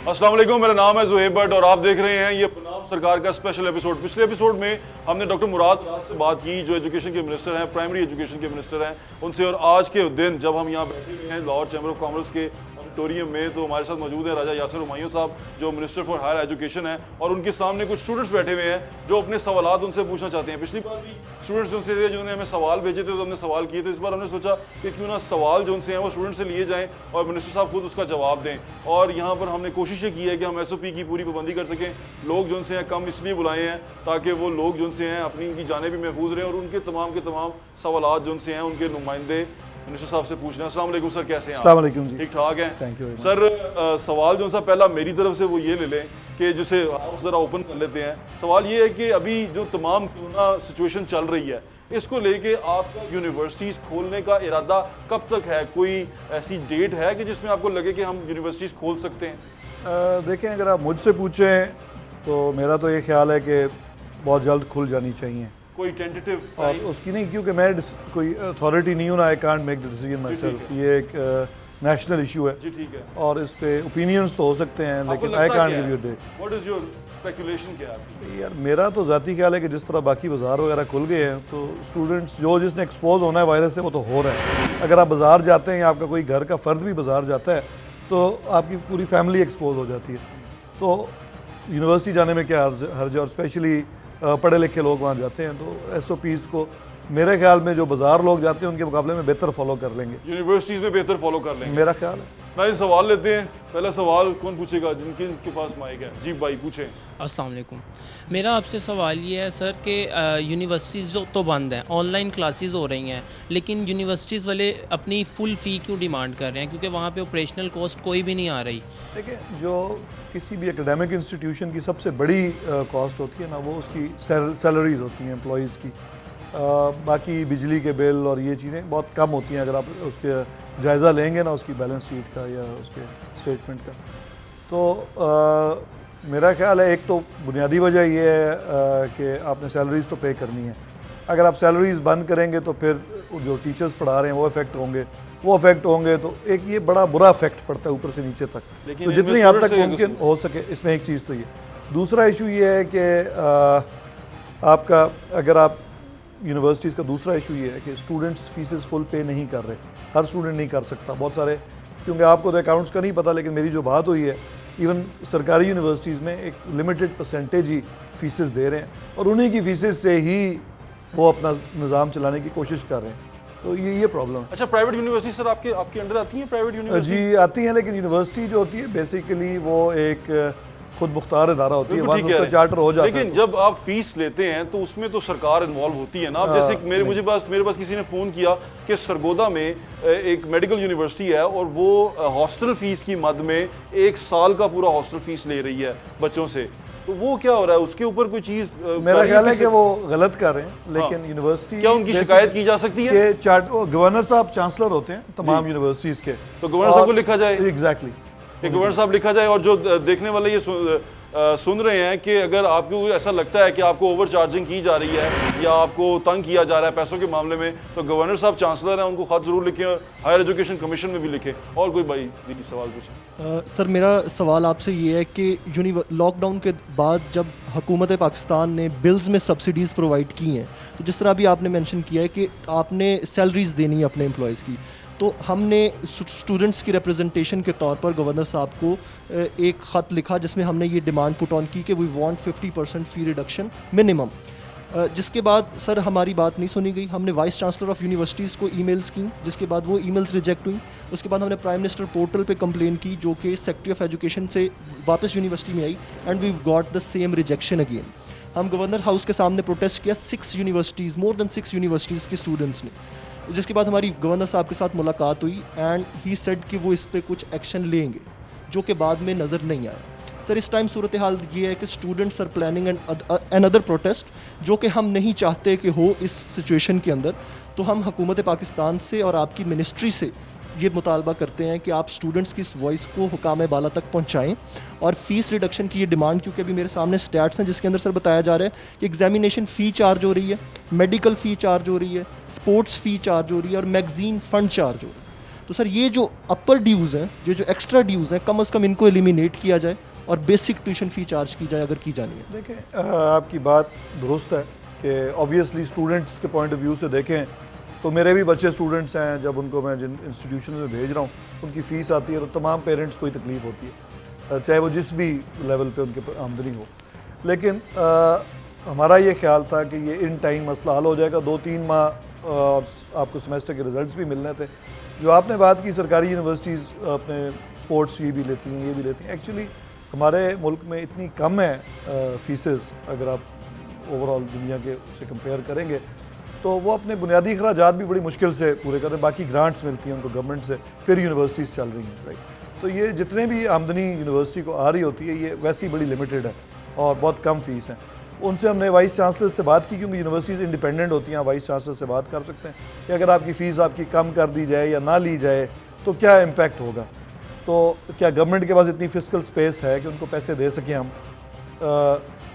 अस्सलाम वालेकुम, मेरा नाम है ज़ुहैब भट्ट और आप देख रहे हैं ये बनाम सरकार का स्पेशल एपिसोड। पिछले एपिसोड में हमने डॉक्टर मुराद राज से बात की जो एजुकेशन के मिनिस्टर हैं, प्राइमरी एजुकेशन के मिनिस्टर हैं उनसे। और आज के दिन जब हम यहाँ बैठे हुए हैं लाहौर चैम्बर ऑफ कॉमर्स के ऑडिटोरियम में, तो हमारे साथ मौजूद हैं राजा यासिर हुमायूं साहब जो मिनिस्टर फॉर हायर एजुकेशन है, और उनके सामने कुछ स्टूडेंट्स बैठे हुए हैं जो अपने सवालात उनसे पूछना चाहते हैं। पिछली बार भी स्टूडेंट्स उनसे थे जिन्होंने हमें सवाल भेजे थे तो हमने सवाल किए थे। इस बार हमने सोचा कि क्यों ना सवाल जो उनसे हैं वो स्टूडेंट से लिए जाएं और मिनिस्टर साहब खुद उसका जवाब दें। और यहाँ पर हमने कोशिश की है कि हम SOP की पूरी पाबंदी कर सकें। लोग जो उनसे हैं कम इसलिए बुलाए हैं ताकि वो लोग जो उनसे हैं अपनी उनकी जाने भी महफूज रहें और उनके तमाम के तमाम सवालात जो उनसे हैं उनके नुमाइंदे मिनिस्टर साहब से पूछना है। अस्सलाम वालेकुम सर, कैसे हैं आप? अस्सलाम वालेकुम जी, ठीक ठाक हैं? थैंक यू सर सवाल जो सा पहला मेरी तरफ से वो ये ले लें कि जिसे हाउस ज़रा ओपन कर लेते हैं। सवाल ये है कि अभी जो तमाम कोरोना सिचुएशन चल रही है इसको लेके आपका यूनिवर्सिटीज़ खोलने का इरादा कब तक है? कोई ऐसी डेट है कि जिसमें आपको लगे कि हम यूनिवर्सिटीज़ खोल सकते हैं? देखें, अगर आप मुझसे पूछें तो मेरा तो ये ख्याल है कि बहुत जल्द खुल जानी चाहिए। कोई टेंटेटिव और उसकी नहीं, क्योंकि मैं कोई अथॉरिटी नहीं हूँ ना, I can't make the decision my self. ये एक नेशनल इशू है जी, ठीक है। और इस पे ओपिनियंस तो हो सकते हैं लेकिन I can't give you date. What is your speculation? क्या है यार, मेरा तो ज़ाती ख्याल है कि जिस तरह बाकी बाज़ार वगैरह खुल गए हैं तो स्टूडेंट्स जिसने एक्सपोज होना है वायरस से वो तो हो रहा है। अगर आप बाज़ार जाते हैं या आपका कोई घर का फ़र्द भी बाज़ार जाता है तो आपकी पूरी फैमिली एक्सपोज हो जाती है। तो यूनिवर्सिटी जाने में क्या हर्ज है? और स्पेशली पढ़े लिखे लोग वहाँ जाते हैं तो SOPs को मेरे ख्याल में जो बाज़ार लोग जाते हैं उनके मुकाबले में बेहतर फॉलो कर लेंगे, यूनिवर्सिटीज़ में बेहतर फॉलो कर लेंगे, मेरा ख्याल है। भाई सवाल लेते हैं। पहला सवाल कौन पूछेगा? जिनके पास माइक है। जी भाई पूछें। अस्सलाम वालेकुम। मेरा आपसे सवाल ये है सर कि यूनिवर्सिटीज़ तो बंद हैं, ऑनलाइन क्लासेस हो रही हैं, लेकिन यूनिवर्सिटीज़ वाले अपनी फुल फ़ी क्यों डिमांड कर रहे हैं? क्योंकि वहाँ पे ऑपरेशनल कॉस्ट कोई भी नहीं आ रही। देखिए, जो किसी भी एकेडमिक इंस्टीट्यूशन की सबसे बड़ी कॉस्ट होती है ना, वो उसकी सैलरीज होती हैं एम्प्लॉयज़ की। बाकी बिजली के बिल और ये चीज़ें बहुत कम होती हैं अगर आप उसके जायज़ा लेंगे ना उसकी बैलेंस शीट का या उसके स्टेटमेंट का। तो मेरा ख्याल है एक तो बुनियादी वजह ये है कि आपने सैलरीज़ तो पे करनी है। अगर आप सैलरीज़ बंद करेंगे तो फिर जो टीचर्स पढ़ा रहे हैं वो अफेक्ट होंगे तो एक ये बड़ा बुरा इफेक्ट पड़ता है ऊपर से नीचे तक। तो जितनी हद तक मुमकिन हो सके इसमें एक चीज़ तो ये। दूसरा इशू ये है कि आपका अगर आप यूनिवर्सिटीज़ का दूसरा इशू ये है कि स्टूडेंट्स फीसेस फुल पे नहीं कर रहे। हर स्टूडेंट नहीं कर सकता, बहुत सारे, क्योंकि आपको तो अकाउंट्स का नहीं पता, लेकिन मेरी जो बात हुई है इवन सरकारी यूनिवर्सिटीज़ में एक लिमिटेड परसेंटेज ही फीसेस दे रहे हैं और उन्हीं की फीसेस से ही वो अपना निज़ाम चलाने की कोशिश कर रहे हैं। तो ये प्रॉब्लम है। अच्छा, प्राइवेट यूनिवर्सिटी सर आपके अंडर आती हैं? प्राइवेट यूनिवर्सिटी जी आती हैं, लेकिन यूनिवर्सिटी जो होती है बेसिकली वो एक खुद मुख्तार इदारा होती है, वहाँ उसका चार्टर हो जाता है। लेकिन जब आप फीस लेते हैं तो उसमें तो सरकार इन्वॉल्व होती है ना। आप जैसे मेरे पास किसी ने फ़ोन किया कि सरगोदा में एक मेडिकल यूनिवर्सिटी है और वो हॉस्टल फीस की मद में 1 साल का पूरा हॉस्टल फीस ले रही है बच्चों से। तो वो क्या हो रहा है? उसके ऊपर कोई चीज़ मेरा ख्याल है कि वो गलत कर रहे हैं, लेकिन यूनिवर्सिटी क्या उनकी शिकायत की जा सकती है? गवर्नर साहब चांसलर होते हैं तमाम यूनिवर्सिटीज़ के, तो गवर्नर साहब को लिखा जाए। एग्जैक्टली, गवर्नर साहब लिखा जाए। और जो देखने वाले ये सुन रहे हैं कि अगर आपको ऐसा लगता है कि आपको ओवर चार्जिंग की जा रही है या आपको तंग किया जा रहा है पैसों के मामले में, तो गवर्नर साहब चांसलर हैं, उनको खत ज़रूर लिखें और हायर एजुकेशन कमीशन में भी लिखें। और कोई भाई जी सवाल पूछें। सर, मेरा सवाल आपसे ये है कि लॉकडाउन के बाद जब हुकूमत पाकिस्तान ने बिल्स में सब्सिडीज़ प्रोवाइड की हैं, तो जिस तरह अभी आपने मेंशन किया है कि आपने सैलरीज़ देनी है अपने एम्प्लॉयज़ की, तो हमने स्टूडेंट्स की रिप्रेजेंटेशन के तौर पर गवर्नर साहब को एक ख़त लिखा जिसमें हमने ये डिमांड पुट ऑन की कि we want 50% fee reduction minimum. जिसके बाद सर हमारी बात नहीं सुनी गई। हमने वाइस चांसलर ऑफ यूनिवर्सिटीज़ को ईमेल्स की, जिसके बाद वो ईमेल्स रिजेक्ट हुई। उसके बाद हमने प्राइम मिनिस्टर पोर्टल पे कंप्लेन की जो कि सेक्रेटरी ऑफ एजुकेशन से वापस यूनिवर्सिटी में आई and we got the same rejection again. हम गवर्नर हाउस के सामने प्रोटेस्ट किया, 6 यूनिवर्सिटीज़, मोर देन 6 यूनिवर्सिटीज़ के स्टूडेंट्स ने। जिसके बाद हमारी गवर्नर साहब के साथ मुलाकात हुई एंड ही सेड कि वो इस पर कुछ एक्शन लेंगे, जो कि बाद में नज़र नहीं आया। सर, इस टाइम सूरत हाल ये है कि students are planning another protest, जो कि हम नहीं चाहते कि हो इस सिचुएशन के अंदर। तो हम हुकूमत पाकिस्तान से और आपकी मिनिस्ट्री से ये मुतालबा करते हैं कि आप स्टूडेंट्स की इस वॉइस को हुकाम बाला तक पहुँचाएँ और फ़ीस रिडक्शन की ये डिमांड, क्योंकि अभी मेरे सामने स्टैट्स हैं जिसके अंदर सर बताया जा रहा है कि एग्जामिनेशन फ़ी चार्ज हो रही है, मेडिकल फ़ी चार्ज हो रही है, स्पोर्ट्स फ़ी चार्ज हो रही है और मैगज़ीन फ़ंड चार्ज हो रही है। तो सर ये जो अपर ड्यूज़ हैं, ये जो एक्स्ट्रा ड्यूज़ हैं, कम से कम इनको एलिमिनेट किया जाए और बेसिक ट्यूशन फ़ी चार्ज की जाए अगर की जानी है। देखें आपकी बात दुरुस्त है कि ऑब्वियसली स्टूडेंट्स के पॉइंट ऑफ व्यू से देखें तो मेरे भी बच्चे स्टूडेंट्स हैं, जब उनको मैं जिन इंस्टीट्यूशन में भेज रहा हूँ उनकी फ़ीस आती है तो तमाम पेरेंट्स को ही तकलीफ़ होती है, चाहे वो जिस भी लेवल पे उनके आमदनी हो। लेकिन हमारा ये ख्याल था कि ये इन टाइम मसला हल हो जाएगा, 2-3 माह और आपको सेमेस्टर के रिजल्ट्स भी मिलने थे। जो आपने बात की सरकारी यूनिवर्सिटीज़ अपने स्पोर्ट्स फी भी लेती हैं, ये भी लेती हैं। एक्चुअली हमारे मुल्क में इतनी कम है फ़ीसेस, अगर आप ओवरऑल दुनिया के से कंपेयर करेंगे तो वो अपने बुनियादी अखराजात भी बड़ी मुश्किल से पूरे करते हैं। बाकी ग्रांट्स मिलती हैं उनको गवर्नमेंट से, फिर यूनिवर्सिटीज़ चल रही हैं, राइट। तो ये जितने भी आमदनी यूनिवर्सिटी को आ रही होती है ये वैसी बड़ी लिमिटेड है और बहुत कम फ़ीस है। उनसे हमने वाइस चांसलर से बात की, क्योंकि यूनिवर्सिटीज़ इंडिपेंडेंट होती हैं, वाइस चांसलर से बात कर सकते हैं कि अगर आपकी फ़ीस आपकी कम कर दी जाए या ना ली जाए तो क्या इम्पैक्ट होगा। तो क्या गवर्नमेंट के पास इतनी फिस्कल स्पेस है कि उनको पैसे दे सकें हम?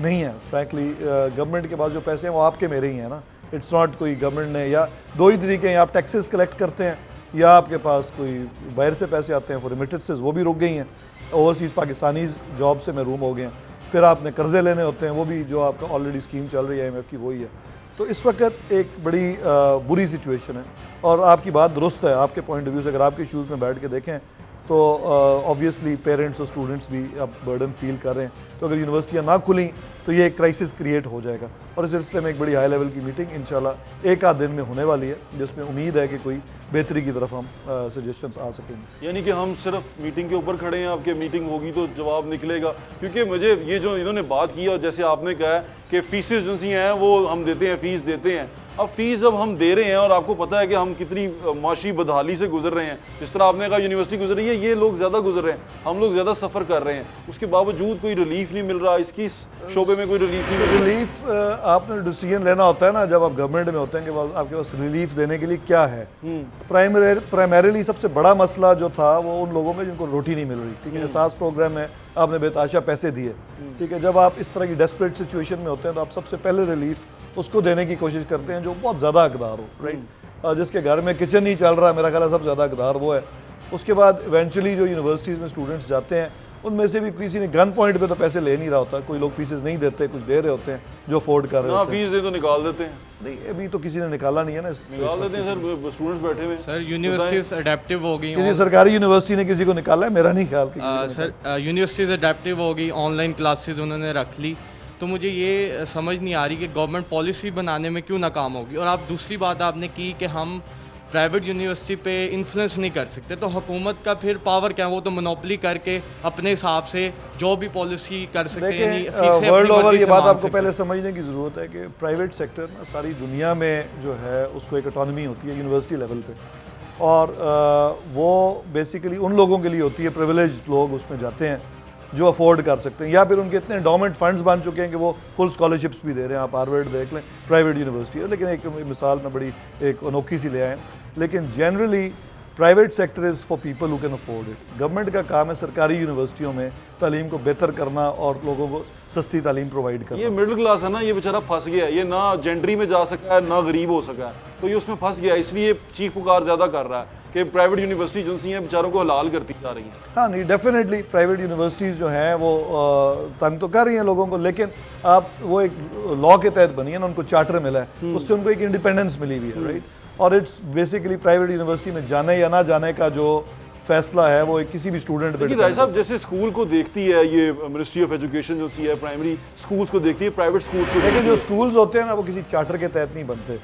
नहीं है फ्रैंकली। गवर्नमेंट के पास जो पैसे हैं वो आपके मेरे ही हैं ना, इट्स नॉट कोई गवर्नमेंट ने, या दो ही तरीके हैं, आप टैक्सेस कलेक्ट करते हैं या आपके पास कोई बाहर से पैसे आते हैं फॉर रेमिटेंसेस, वो भी रुक गई हैं। ओवरसीज़ पाकिस्तानी जॉब से महरूम हो गए हैं। फिर आपने कर्जे लेने होते हैं, वो भी जो आपका ऑलरेडी स्कीम चल रही है IMF की वही है। तो इस वक्त एक बड़ी बुरी सिचुएशन है और आपकी बात दुरुस्त है। आपके पॉइंट ऑफ व्यू से अगर आपके शूज़ में बैठ के देखें तो ऑब्वियसली पेरेंट्स और स्टूडेंट्स भी अब बर्डन फील कर रहे हैं। तो अगर यूनिवर्सिटियाँ ना खुली तो ये एक क्राइसिस क्रिएट हो जाएगा और इस सिलसिले में एक बड़ी हाई लेवल की मीटिंग इंशाल्लाह एक आध दिन में होने वाली है, जिसमें उम्मीद है कि कोई बेहतरी की तरफ हम सजेशंस आ सकेंगे। यानी कि हम सिर्फ मीटिंग के ऊपर खड़े हैं, आपके मीटिंग होगी तो जवाब निकलेगा। क्योंकि मुझे ये जो इन्होंने बात की और जैसे आपने कहा कि फीसेस जो सी हैं वो हम देते हैं, फ़ीस देते हैं। अब फीस जब हम दे रहे हैं और आपको पता है कि हम कितनी माशी बदहाली से गुजर रहे हैं, जिस तरह आपने कहा यूनिवर्सिटी गुजर रही है, ये लोग ज़्यादा गुजर रहे हैं, हम लोग ज़्यादा सफ़र कर रहे हैं, उसके बावजूद कोई रिलीफ नहीं मिल रहा, इसकी शोबे में कोई रिलीफ नहीं मिल रहा। रिलीफ आपने डिसीजन लेना होता है ना, जब आप गवर्नमेंट में होते हैं कि आपके पास रिलीफ देने के लिए क्या है। प्राइमरीली सबसे बड़ा मसला जो था वो उन लोगों में जिनको रोटी नहीं मिल रही, ठीक है। एहसास प्रोग्राम में आपने बेताशा पैसे दिए, ठीक है। जब आप इस तरह की डेस्परेट सिचुएशन में होते हैं तो आप सबसे पहले रिलीफ उसको देने की कोशिश करते हैं जो बहुत ज़्यादा हकदार हो, राइट। जिसके घर में किचन नहीं चल रहा, मेरा ख्याल है सबसे ज़्यादा हकदार वो है। उसके बाद इवेंचुअली जो यूनिवर्सिटीज़ में स्टूडेंट्स जाते हैं उनमें से भी किसी ने गन पॉइंट पे तो पैसे ले नहीं रहा होता, कोई लोग फीसेस नहीं देते, कुछ दे रहे होते हैं जो अफोर्ड कर रहे होते हैं। फीस दे तो निकाल देते हैं, नहीं अभी तो किसी ने निकाला नहीं है ना, निकाल देते हैं सर, स्टूडेंट्स बैठे हुए। सर यूनिवर्सिटीज़ अडेप्टिव हो गई, किसी सरकारी यूनिवर्सिटी ने किसी को निकाला है, मेरा नहीं ख्याल कि सर यूनिवर्सिटीज़ अडेप्टिव हो गई, ऑनलाइन क्लासेस उन्होंने रख ली। तो मुझे ये समझ नहीं आ रही कि गवर्नमेंट पॉलिसी बनाने में क्यों नाकाम होगी। और आप दूसरी बात आपने की कि हम प्राइवेट यूनिवर्सिटी पे इन्फ्लुएंस नहीं कर सकते, तो हुकूमत का फिर पावर क्या है? वो तो मोनोपली करके अपने हिसाब से जो भी पॉलिसी कर सकते हैं। देखिए वर्ल्ड ओवर ये बात आपको पहले समझने की ज़रूरत है कि प्राइवेट सेक्टर ना सारी दुनिया में जो है उसको एक ऑटोनॉमी होती है यूनिवर्सिटी लेवल पे, और वो बेसिकली उन लोगों के लिए होती है, प्रिविलेज्ड लोग उसमें जाते हैं जो अफोर्ड कर सकते हैं, या फिर उनके इतने एंडोमेंट फंड्स बन चुके हैं कि वो फुल स्कॉलरशिप्स भी दे रहे हैं। आप हार्वर्ड देख लें, प्राइवेट यूनिवर्सिटी है, लेकिन एक मिसाल में बड़ी एक अनोखी सी ले आए। लेकिन generally private sector is for people who can afford it. Government का काम है सरकारी यूनिवर्सिटियों में तालीम को बेहतर करना और लोगों को सस्ती तालीम प्रोवाइड करना। ये मिडिल क्लास है ना, ये बेचारा फंस गया, ये ना जेंट्री में जा सका है ना गरीब हो सका है, तो ये उसमें फंस गया, इसलिए चीख पुकार ज़्यादा कर रहा है कि प्राइवेट यूनिवर्सिटी जो सी हैं बेचारों को हलाल करती जा रही हैं। हाँ नहीं, डेफिनेटली प्राइवेट यूनिवर्सिटीज़ जो हैं वो तंग तो कर रही हैं लोगों को, लेकिन आप वो एक लॉ के तहत बनी है ना, उनको चार्टर मिला है, उससे उनको एक इंडिपेंडेंस मिली हुई है, राइट। और इट्स बेसिकली प्राइवेट यूनिवर्सिटी में जाने या ना जाने का जो फैसला है वो एक किसी भी स्टूडेंट पे। राय साहब जैसे स्कूल को देखती है ये मिनिस्ट्री ऑफ एजुकेशन जो सी है, प्राइमरी स्कूल्स को देखती है, प्राइवेट स्कूल्स को, लेकिन जो स्कूल्स होते हैं ना वो किसी चार्टर के तहत नहीं बनते।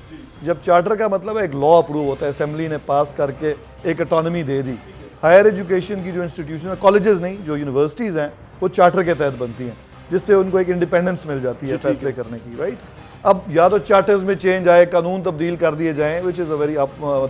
जब चार्टर का मतलब है एक लॉ अप्रूव होता है, असेंबली ने पास करके एक ऑटोनॉमी दे दी। हायर एजुकेशन की जो इंस्टीट्यूशन है, कॉलेजेस नहीं, जो यूनिवर्सिटीज़ हैं वो चार्टर के तहत बनती हैं, जिससे उनको एक इंडिपेंडेंस मिल जाती है फैसले करने की, राइट। अब या तो चार्टर्स में चेंज आए, कानून तब्दील कर दिए जाएं, विच इज़ अ वेरी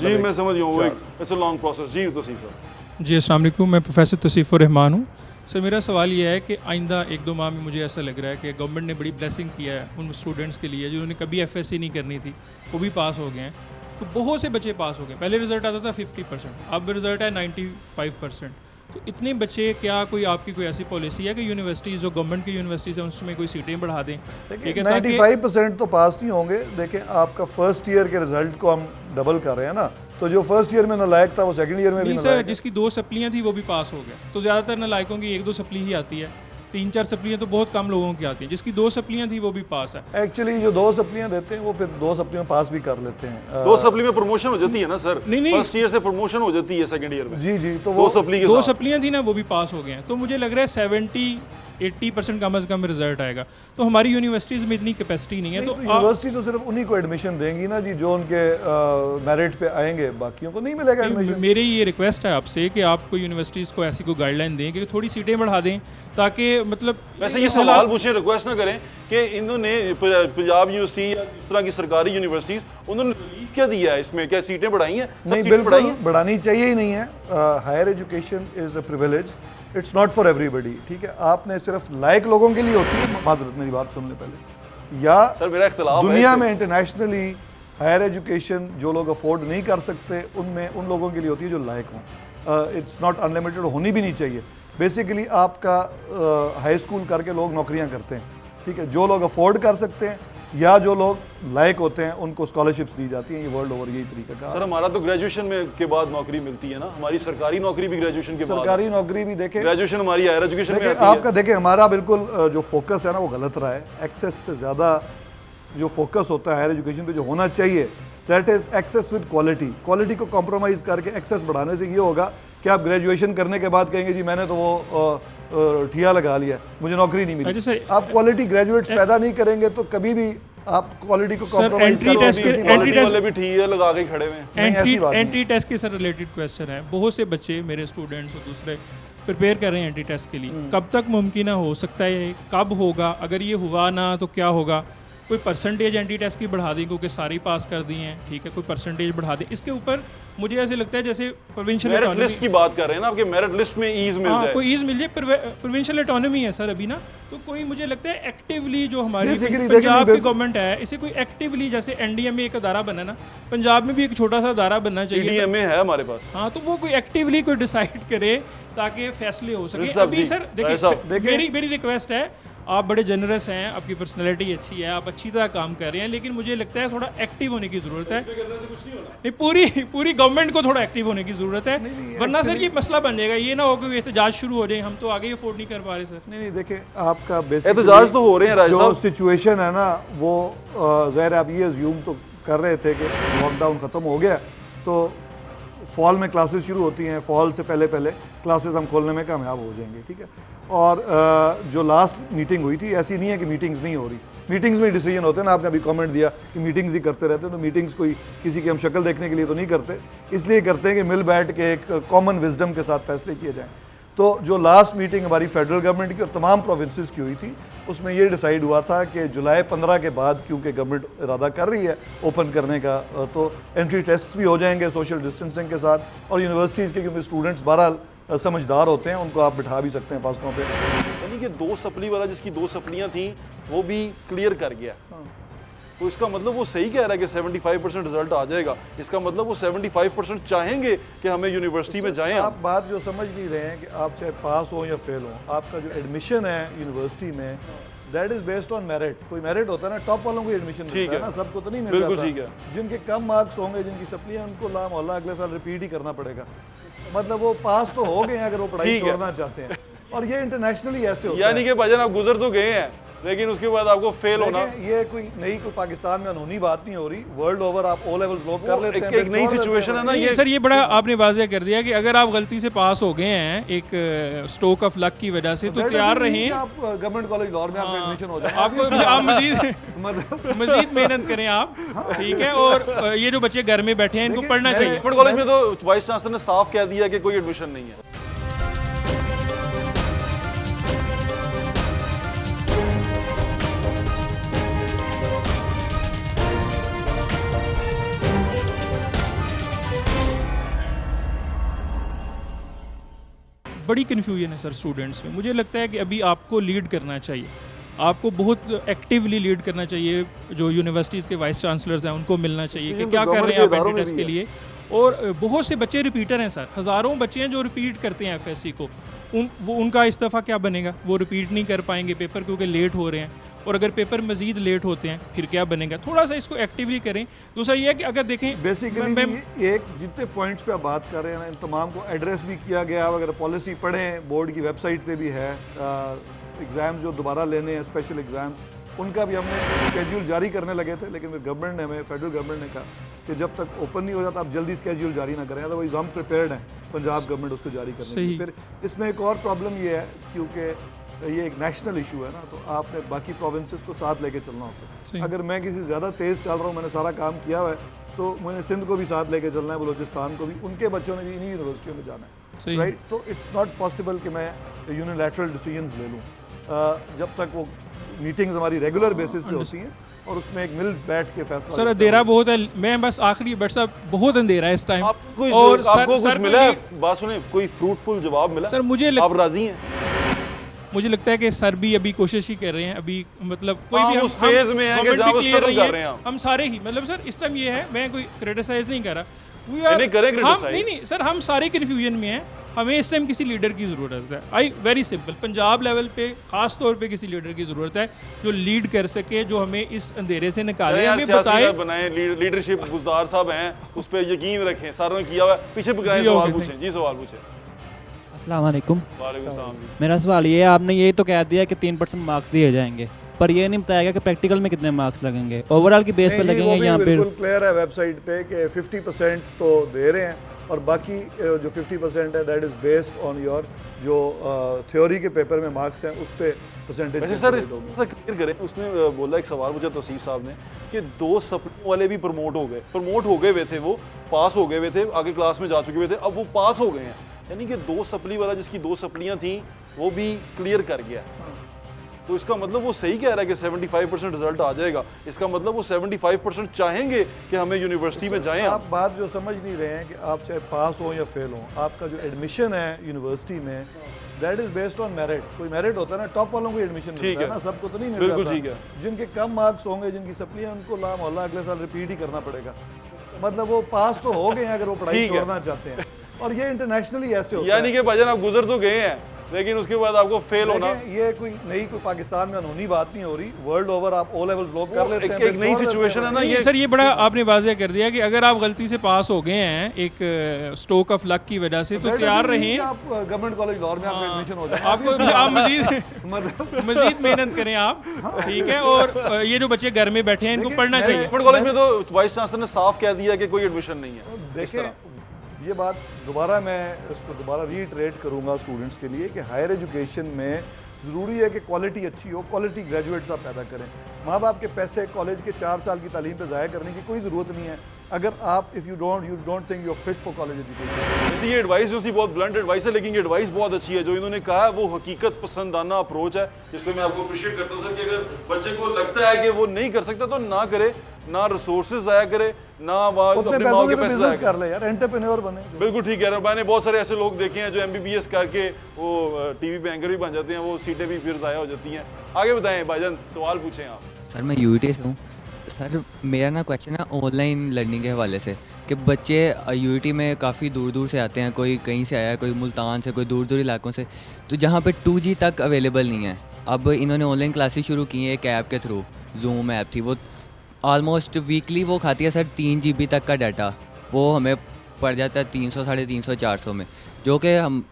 जी मैं समझ गया हूँ, इट्स अ लॉन्ग प्रोसेस। जी तौसीफ साहब। जी अस्सलाम वालेकुम, मैं प्रोफेसर तौसीफ़ुर रहमान हूँ। सर मेरा सवाल ये है कि आइंदा 1-2 माह में मुझे ऐसा लग रहा है कि गवर्नमेंट ने बड़ी ब्लेसिंग किया है उन स्टूडेंट्स के लिए जिन्होंने कभी FSC नहीं करनी थी, वो भी पास हो गए हैं। तो बहुत से बच्चे पास हो गए। पहले रिजल्ट आता था 50%, अब रिजल्ट है 95%। तो इतने बच्चे, क्या कोई आपकी कोई ऐसी पॉलिसी है कि यूनिवर्सिटीज़ जो गवर्नमेंट की यूनिवर्सिटीज़ हैं उसमें कोई सीटें बढ़ा दें? ठीक है, ताकि 95% तो पास नहीं होंगे। देखें, आपका फर्स्ट ईयर के रिजल्ट को हम डबल कर रहे हैं ना, तो जो फर्स्ट ईयर में नालायक था वो सेकंड ईयर में भी नहीं सर, नालायक है। जिसकी 2 सप्लियाँ थी वो भी पास हो गया। तो ज़्यादातर नालायकों की 1-2 सप्ली ही आती है, 3-4 सप्लियाँ तो बहुत कम लोगों की आती हैं। जिसकी 2 सप्लियाँ थी वो भी पास है। एक्चुअली जो 2 सप्लियां देते हैं वो फिर 2 सप्लियां पास भी कर लेते हैं। 2 सप्ली में प्रमोशन हो जाती है ना सर, नहीं। फर्स्ट ईयर से प्रमोशन हो जाती है सेकंड ईयर में। जी जी, तो 2 वो सप्ली के 2 साथ। सप्लियाँ थी ना, वो भी पास हो गए हैं। तो मुझे लग रहा है 70-80% कम अज़ कम रिजल्ट आएगा। तो हमारी यूनिवर्सिटीज़ में इतनी कैपेसिटी नहीं है। तो यूनिवर्सिटी तो सिर्फ उन्हीं को एडमिशन देंगी ना जी जो उनके मेरिट पे आएंगे, बाकियों को नहीं मिलेगा एडमिशन। मेरी ये रिक्वेस्ट है आपसे कि आपको यूनिवर्सिटीज़ को ऐसी कोई गाइडलाइन दें कि थोड़ी सीटें बढ़ा दें, ताकि मतलब वैसे ये सवाल पूछे, रिक्वेस्ट ना करें कि इन्होंने पंजाब यूनिवर्सिटी या इस तरह की सरकारी यूनिवर्सिटीज, उन्होंने रिलीफ क्या दिया है इसमें? क्या सीटें बढ़ाई हैं? सब नहीं, सीटें बढ़ाई बिल्कुल हैं? बढ़ानी चाहिए ही नहीं है। Higher education is a privilege, it's not for everybody. ठीक है, आपने सिर्फ लायक लोगों के लिए होती है। माजरत, मेरी बात सुन ले पहले। या सर मेरा इख्तिलाफ है दुनिया इससे। में इंटरनेशनली हायर एजुकेशन जो लोग अफोर्ड नहीं कर सकते उनमें उन लोगों के लिए होती है जो लायक हों। इट्स नॉट अनलिमिटेड, होनी भी नहीं चाहिए। बेसिकली आपका हाई स्कूल करके लोग नौकरियां करते हैं। ठीक है, जो लोग अफोर्ड कर सकते हैं या जो लोग लायक होते हैं उनको स्कॉलरशिप्स दी जाती हैं। ये वर्ल्ड ओवर यही तरीका का। सर हमारा तो ग्रेजुएशन में के बाद नौकरी मिलती है ना, हमारी सरकारी नौकरी भी ग्रेजुएशन के बाद। सरकारी नौकरी भी देखें, ग्रेजुएशन हमारी हायर एजुकेशन में देखिए आती है। आपका, देखिए हमारा बिल्कुल जो फोकस है ना वो गलत रहा है। एक्सेस से ज़्यादा जो फोकस होता है हायर एजुकेशन पे जो होना चाहिए, that is access with quality. Quality को कॉम्प्रोमाइज़ करके एक्सेस बढ़ाने से ये होगा कि आप ग्रेजुएशन करने के बाद कहेंगे जी मैंने तो वो ठिया लगा लिया, मुझे नौकरी नहीं मिली। अच्छा सर, आप क्वालिटी ग्रेजुएट्स पैदा नहीं करेंगे तो कभी भी आप क्वालिटी को सर, कॉम्प्रोमाइज़ एंट्री करोगे। टेस्ट के- इसकी एंट्री quality- टेस्ट- वाले भी ठिया लगा के खड़े हुए हैं। नहीं, ऐसी बात नहीं। एंट्री टेस्ट के साथ रिलेटेड क्वेश्चन है। बहुत से बच्चे, मेरे स्टूडेंट्स और दूसरे, प्रिपेयर कर रहे हैं एंट्री टेस्ट के लिए। कब तक मुमकिन हो सकता है, कब होगा? अगर ये हुआ ना तो क्या होगा? कोई परसेंटेज एंट्री टेस्ट की बढ़ा दी, क्योंकि सारी पास कर दी हैं, ठीक है, कोई परसेंटेज बढ़ा दें। इसके ऊपर मुझे ऐसे लगता है जैसे प्रोविंशियल मेरिट ऑटोनॉमी, लिस्ट की बात कर रहे हैं ना, आपके मेरिट लिस्ट में ईज मिल हाँ जाए। कोई ईज मिल जाए। प्रोविंशियल ऑटोनॉमी है सर अभी ना, तो कोई मुझे लगता है एक्टिवली जो हमारी Basically देखिए, पंजाब की बिल्कुल- गवर्नमेंट है, इसे कोई एक्टिवली, जैसे एनडीए में एक अदारा बना ना, पंजाब में भी एक छोटा सा अदारा बनना चाहिए। पीडीएमए है हमारे पास। हाँ, तो वो कोई एक्टिवली कोई डिसाइड करे ताकि फैसले हो सके। साहब अभी जी, सर राय साहब, देखिए, मेरी रिक्वेस्ट है, आप बड़े जनरस हैं, आपकी पर्सनैलिटी अच्छी है, आप अच्छी तरह काम कर रहे हैं, लेकिन मुझे लगता है थोड़ा एक्टिव होने की ज़रूरत है। नहीं, पूरी गवर्नमेंट को थोड़ा एक्टिव होने की ज़रूरत है, वरना सर ये मसला बन जाएगा। ये ना हो कि एहतजाज शुरू हो जाए, हम तो आगे अफोर्ड नहीं कर पा रहे सर। नहीं, देखिए आपका बेसिक एहतजाज तो हो रहे हैं राय जो साहब। सिचुएशन है ना वो ज़ाहिर है आप ये अज्यूम तो कर रहे थे कि लॉकडाउन ख़त्म हो गया तो फॉल में क्लासेस शुरू होती हैं, फॉल से पहले क्लासेस हम खोलने में कामयाब हो जाएंगे। ठीक है, और जो लास्ट मीटिंग हुई थी, ऐसी नहीं है कि मीटिंग्स नहीं हो रही, मीटिंग्स में डिसीजन होते हैं ना। आपने अभी कमेंट दिया कि मीटिंग्स ही करते रहते हैं, तो मीटिंग्स कोई किसी की हम शक्ल देखने के लिए तो नहीं करते, इसलिए करते हैं कि मिल बैठ के एक कॉमन विजडम के साथ फैसले किए जाएँ। तो जो लास्ट मीटिंग हमारी फेडरल गवर्नमेंट की और तमाम प्रोविंसेस की हुई थी, उसमें ये डिसाइड हुआ था कि जुलाई 15 के बाद, क्योंकि गवर्नमेंट इरादा कर रही है ओपन करने का, तो एंट्री टेस्ट भी हो जाएंगे सोशल डिस्टेंसिंग के साथ, और यूनिवर्सिटीज़ के क्योंकि स्टूडेंट्स बहरहाल समझदार होते हैं, उनको आप बिठा भी सकते हैं फासलों पे। यानी कि 2 सप्ली वाला जिसकी 2 सप्लियां थी वो भी क्लियर कर गया। तो इसका मतलब वो सही कह रहा है कि 75% रिजल्ट आ जाएगा। इसका मतलब वो 75% चाहेंगे कि हमें यूनिवर्सिटी में जाएं। आप बात जो समझ नहीं रहे हैं कि आप चाहे पास हो या फेल हो, आपका जो एडमिशन है यूनिवर्सिटी में that is based on merit. कोई मेरिट होता है ना, टॉप वालों को एडमिशन मिलता है ना, सबको तो नहीं मिलता। बिल्कुल ठीक है। जिनके कम मार्क्स होंगे, जिनकी सप्लियां, उनको ला मोहल्ला अगले साल रिपीट ही करना पड़ेगा। मतलब वो पास तो हो गए हैं अगर वो पढ़ाई ठीक है। छोड़ना चाहते हैं, और ये इंटरनेशनली ऐसे होता है। यानी कि भाईजान आप गुजर तो गए हैं, लेकिन उसके बाद आपको फेल होना। देखें, ये कोई पाकिस्तान में अनहोनी बात नहीं हो रही। वर्ल्ड ओवर आप ओ लेवल्स लोग कर लेते हैं, एक फिर नई छोड़ देते सिचुएशन है हैं। ना नहीं, ये। सर ये बड़ा आपने वाज़ह कर दिया कि अगर आप गलती से पास हो गए हैं एक स्ट्रोक ऑफ लक की वजह से, तो That तैयार doesn't mean रहें। कि आप गवर्नमेंट कॉलेज लाहौर में आपका एडमिशन हो जाए। आप मतलब मजीद मेहनत करें आप, ठीक है। और ये जो बच्चे घर में बैठे हैं, इनको देखिए, पढ़ना चाहिए। गवर्नमेंट कॉलेज में तो वाइस चांसलर ने साफ कह दिया कि कोई एडमिशन नहीं है। बड़ी कन्फ्यूजन है सर स्टूडेंट्स में। मुझे लगता है कि अभी आपको लीड करना चाहिए, आपको बहुत एक्टिवली लीड करना चाहिए। जो यूनिवर्सिटीज़ के वाइस चांसलर्स हैं उनको मिलना चाहिए कि क्या कर रहे हैं आप एंट्री टेस्ट के लिए, और बहुत से बच्चे रिपीटर हैं सर, हज़ारों बच्चे हैं जो रिपीट करते हैं एफएससी को। उनका इस दफ़ा क्या बनेगा? वो रिपीट नहीं कर पाएंगे पेपर क्योंकि लेट हो रहे हैं, और अगर पेपर मज़ीद लेट होते हैं फिर क्या बनेगा? थोड़ा सा इसको एक्टिवली करें। दूसरा ये है कि अगर देखें बेसिकली एक जितने पॉइंट्स पे आप बात कर रहे हैं ना, इन तमाम को एड्रेस भी किया गया। अगर पॉलिसी पढ़ें, बोर्ड की वेबसाइट पे भी है। एग्ज़ाम्स जो दोबारा लेने हैं, स्पेशल एग्ज़ाम्स, उनका भी हमने स्केड्यूल जारी करने लगे थे, लेकिन फिर गवर्नमेंट ने हमें, फेडरल गवर्नमेंट ने कहा कि जब तक ओपन नहीं हो जाता आप जल्दी स्केड्यूल जारी ना करें, अदरवाइज हम प्रिपेयर्ड हैं पंजाब गवर्नमेंट उसको जारी करने के लिए। फिर इसमें एक और प्रॉब्लम ये है, क्योंकि ये एक नेशनल इशू है ना, तो आपने बाकी प्रोविंसेस को साथ लेके चलना होता है। अगर मैं किसी ज़्यादा तेज़ चल रहा हूँ, मैंने सारा काम किया हुआ है, तो मैंने सिंध को भी साथ लेके चलना है, बलूचिस्तान को भी, उनके बच्चों ने भी इन्हीं यूनिवर्सिटियों में जाना है, राइट। तो इट्स नॉट पॉसिबल कि मैं यूनिलैटरल डिसीजंस ले लूँ जब तक वो मीटिंग्स हमारी रेगुलर बेसिस पे होती हैं और उसमें एक मिल बैठ के फैसला। सर अंधेरा बहुत है, मैं बस आखिरी बट साहब बहुत अंधेरा है इस टाइम। और आपको कुछ मिला है? बात सुने, कोई फ्रूटफुल जवाब मिला? सर मुझे आप राजी हैं? मुझे लगता है कि सर भी अभी कोशिश ही कर रहे हैं, अभी मतलब कोई भी उस फेज में है कि जहां वो स्ट्रगल कर रहे हैं। हम सारे ही मतलब सर इस टाइम ये है, मैं कोई क्रिटिसाइज नहीं कर रहा, नहीं सर, हम सारे कन्फ्यूजन में हैं। हमें इस टाइम किसी लीडर की ज़रूरत है। वेरी सिंपल, पंजाब लेवल पे ख़ास तौर पे किसी लीडर की ज़रूरत है जो लीड कर सके, जो हमें इस अंधेरे से निकाले, हमें बताए, बनाए। लीडरशिप गुज़दार साहब हैं, उस पर यकीन रखें, सारों ने किया हुआ है। पीछे पकाए सवाल पूछें जी, सवाल पूछें। अस्सलाम वालेकुम। वालेकुम सलाम। मेरा सवाल ये है, आपने ये तो कह दिया कि 3% मार्क्स दिए जाएंगे, पर ये नहीं बताया गया कि प्रैक्टिकल में कितने मार्क्स लगेंगे, ओवरऑल की बेस पे लगेंगे यहाँ पे? बिल्कुल क्लियर है वेबसाइट पे कि 50% तो दे रहे हैं, और बाकी जो 50% है that is based on your जो थ्योरी के पेपर में मार्क्स हैं, उस पे परसेंटेज। वैसे सर इसको क्लियर करें, उसने बोला, एक सवाल पूछा तौसीफ साहब ने कि 2 सप्लीयों वाले भी प्रमोट हो गए हुए थे, वो पास हो गए हुए थे, आगे क्लास में जा चुके हुए थे, अब वो पास हो गए हैं, यानी कि 2 सप्ली वाला जिसकी 2 सप्लियाँ थी वो भी क्लियर कर गया। तो इसका मतलब वो सही कह रहा है कि 75% रिजल्ट आ जाएगा। इसका मतलब वो 75% चाहेंगे कि हमें यूनिवर्सिटी में जाएं। आप बात जो समझ नहीं रहे हैं कि आप चाहे पास हो या फेल हो, आपका जो एडमिशन है यूनिवर्सिटी में that is based on merit. कोई मेरिट होता है ना, टॉप वालों को एडमिशन मिलता है ना, सबको तो नहीं मिलता। बिल्कुल ठीक है। जिनके कम मार्क्स होंगे, जिनकी सप्लियां, उनको ला मोहल्ला अगले साल रिपीट ही करना पड़ेगा। मतलब वो पास तो हो गए हैं अगर वो पढ़ाई छोड़ना चाहते हैं, और ये इंटरनेशनली ऐसे होता है। यानी कि भाईजान आप गुजर तो गए हैं, लेकिन उसके बाद आपको फेल होना, ये कोई पाकिस्तान में अनहोनी बात नहीं हो रही, वर्ल्ड ओवर आप ओ लेवल्स लोग कर लेते हैं। एक नई सिचुएशन है ना ये सर, ये बड़ा आपने वाज़ेह कर दिया कि अगर आप गलती से पास हो गए हैं एक स्ट्रोक ऑफ लक की वजह से, तो तैयार रहें, आप गवर्नमेंट कॉलेज लाहौर में आपका एडमिशन हो जाए, आपको आप मजीद मेहनत करें आप, ठीक है। और ये जो बच्चे घर में बैठे हैं इनको पढ़ना चाहिए। गवर्नमेंट कॉलेज में तो वाइस चांसलर ने साफ कह दिया कि कोई एडमिशन नहीं है। देखें, ये बात दोबारा मैं इसको दोबारा रीइटरेट करूंगा स्टूडेंट्स के लिए कि हायर एजुकेशन में ज़रूरी है कि क्वालिटी अच्छी हो, क्वालिटी ग्रेजुएट्स आप पैदा करें। माँ बाप के पैसे कॉलेज के 4 साल की तालीम पे ज़ाया करने की कोई ज़रूरत नहीं है अगर आप you don't think you are fit for college education. वैसे ये एडवाइस जो सी बहुत ब्लंट एडवाइस है, लेकिन ये एडवाइस बहुत अच्छी है जो इन्होंने कहा है, वो हकीकत पसंदाना अप्रोच है, जिसमें मैं आपको अप्रिशिएट करता हूँ सर कि अगर बच्चे को लगता है कि वो नहीं कर सकता तो ना करे, ना रिसोर्सेज ज़ाया करे, ना अपनी माँ के पैसे ज़ाया कर ले यार, एंटरप्रेन्योर बने। बिल्कुल ठीक कह रहे हो। मैंने बहुत सारे ऐसे लोग देखे हैं जो MBBS करके वो टीवी पे एंकर भी बन जाते हैं, वो सीटें भी फिर ज़ाया हो जाती हैं। आगे बताएं भाईजान, सवाल पूछें आप। सर मैं UET से हूँ। सर मेरा ना क्वेश्चन है ऑनलाइन लर्निंग के हवाले से कि बच्चे UET में काफ़ी दूर दूर से आते हैं, कोई कहीं से आया है, कोई मुल्तान से, कोई दूर दूर इलाकों से, तो जहाँ पे 2G तक अवेलेबल नहीं है। अब इन्होंने ऑनलाइन क्लासेस शुरू की हैं एक ऐप के थ्रू, जूम ऐप थी, वो ऑलमोस्ट वीकली वो खाती है सर 3 GB तक का डाटा, वो हमें पड़ जाता है 300, 350, 400 में, जो कि हम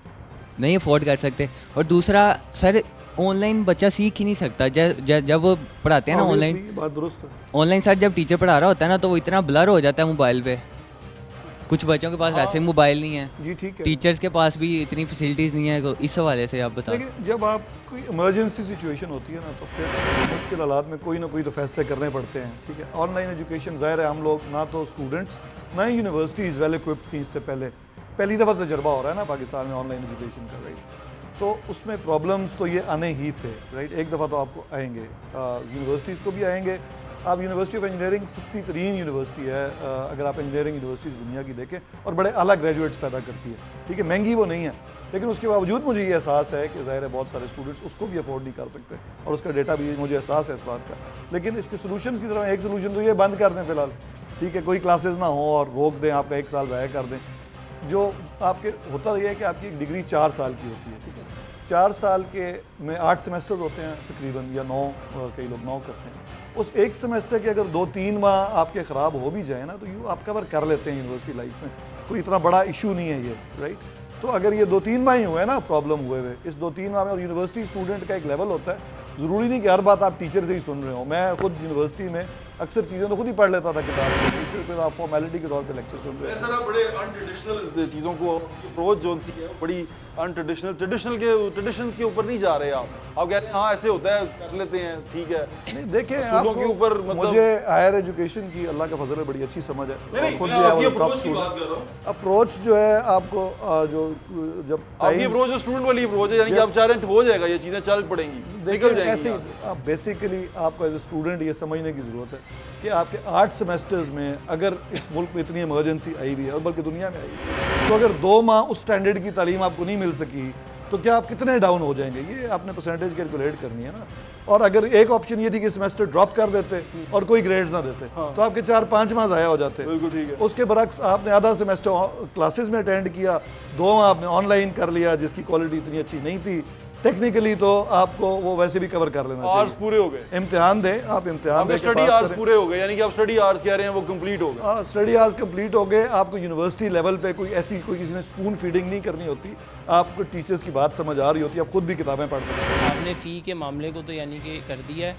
नहीं अफोर्ड कर सकते। और दूसरा सर ऑनलाइन बच्चा सीख ही नहीं सकता। जब वो पढ़ाते हैं ना ऑनलाइन, बात दुरुस्त है। ऑनलाइन सर जब टीचर पढ़ा रहा होता है ना, तो वो इतना ब्लर हो जाता है मोबाइल पे। कुछ बच्चों के पास वैसे मोबाइल नहीं है जी, ठीक है। टीचर्स के पास भी इतनी फैसिलिटीज़ नहीं है, तो इस हवाले से आप बताओ। लेकिन जब आप कोई इमरजेंसी सिचुएशन होती है ना, तो फिर मुश्किल हालात में कोई ना कोई तो फैसले करने पड़ते हैं, ठीक है। ऑनलाइन एजुकेशन ज़ाहिर है हम लोग ना तो स्टूडेंट्स ना ही यूनिवर्सिटीज़ वेल इक्विप्ड थी इससे पहली दफ़ा तजर्बा हो रहा है ना पाकिस्तान में ऑनलाइन एजुकेशन का, राइट। तो उसमें प्रॉब्लम्स तो ये आने ही थे, राइट। एक दफ़ा तो आपको आएंगे, यूनिवर्सिटीज़ को भी आएंगे। आप यूनिवर्सिटी ऑफ इंजीनियरिंग सस्ती तरीन यूनिवर्सिटी है अगर आप इंजीनियरिंग यूनिवर्सिटीज़ दुनिया की देखें, और बड़े आला ग्रेजुएट्स पैदा करती है, ठीक है। महंगी वो नहीं है, लेकिन उसके बावजूद मुझे ये एहसास है कि ज़ाहिर है बहुत सारे स्टूडेंट्स उसको भी अफोर्ड नहीं कर सकते, और उसका डेटा भी मुझे एहसास है इस बात का। लेकिन इसके सोल्यूशन की तरह एक सोल्यूशन तो ये बंद कर दें फ़िलहाल, ठीक है, कोई क्लासेस ना हो और रोक दें, आपका 1 साल ज़ाया कर दें। जो आपके होता ये है कि आपकी एक डिग्री 4 साल की होती है, ठीक है। 4 साल के में 8 सेमेस्टर्स होते हैं तकरीबन, या 9, कई लोग 9 करते हैं। उस एक सेमेस्टर के अगर 2-3 माह आपके ख़राब हो भी जाए ना, तो आप कवर कर लेते हैं यूनिवर्सिटी लाइफ में, कोई इतना बड़ा इशू नहीं है ये, राइट। तो अगर ये 2-3 माह ही हुए ना प्रॉब्लम हुए, इस 2-3 माह में, और यूनिवर्सिटी स्टूडेंट का एक लेवल होता है, ज़रूरी नहीं कि हर बात आप टीचर से ही सुन रहे हो। मैं खुद यूनिवर्सिटी में अक्सर चीज़ें तो खुद ही पढ़ लेता था किताब से, टीचर पे आप फॉर्मेलिटी के तौर पे लेक्चर सुन रहे हो। सर आप बड़े अनट्रेडिशनल चीज़ों को अप्रोच जो उनसी है बड़ी अनट्रेडिशनल, ट्रेडिशन के ऊपर नहीं जा रहे आप कह रहे हैं हाँ ऐसे होता है, कर लेते हैं, ठीक है। नहीं देखें, असूलों के ऊपर मतलब मुझे हायर एजुकेशन की अल्लाह का फजल है, बड़ी अच्छी समझ है। नहीं, खुद मैं भी आपकी है, अप्रोच की बात कर रहा हूँ। अप्रोच जो है आपको जो जब आपकी अप्रोच जो स्टूडेंट वाली अप्रोच है, यानी कि आप चाह रहे हैं हो जाएगा, ये चीज़ें चल पड़ेंगी, निकल जाएंगी। ऐसे आप बेसिकली आपको एज ए स्टूडेंट ये समझने की ज़रूरत है कि आपके 8 सेमेस्टर्स में अगर इस मुल्क में इतनी इमरजेंसी आई हुई है, और बल्कि दुनिया में आई है, तो अगर 2 माह उस स्टैंडर्ड की तालीम आपको नहीं मिल सकी, तो क्या आप कितने डाउन हो जाएंगे, ये आपने परसेंटेज कैलकुलेट करनी है ना। और अगर एक ऑप्शन ये थी कि सेमेस्टर ड्रॉप कर देते और कोई ग्रेड्स ना देते, तो आपके 4-5 माह ज़ाया हो जाते। बिल्कुल ठीक है। उसके बरक्स आपने आधा सेमेस्टर क्लासेस में अटेंड किया, 2 माह आपने ऑनलाइन कर लिया, जिसकी क्वालिटी इतनी अच्छी नहीं थी। टेक्निकली तो आपको वो वैसे भी कवर कर लेना चाहिए। आवर्स पूरे हो गए, इम्तिहान दें, आप इम्तिहान दें, स्टडी आवर्स पूरे हो गए, यानी कि आप स्टडी आवर्स कह रहे हैं वो कंप्लीट हो गए। स्टडी आवर्स कंप्लीट हो गए। आपको यूनिवर्सिटी लेवल पे कोई किसी ने स्पून फीडिंग नहीं करनी होती, आपको टीचर्स की बात समझ आ रही होती है, आप खुद भी किताबें पढ़ सकते हैं। आपने फ़ी के मामले को तो यानी कि कर दिया है,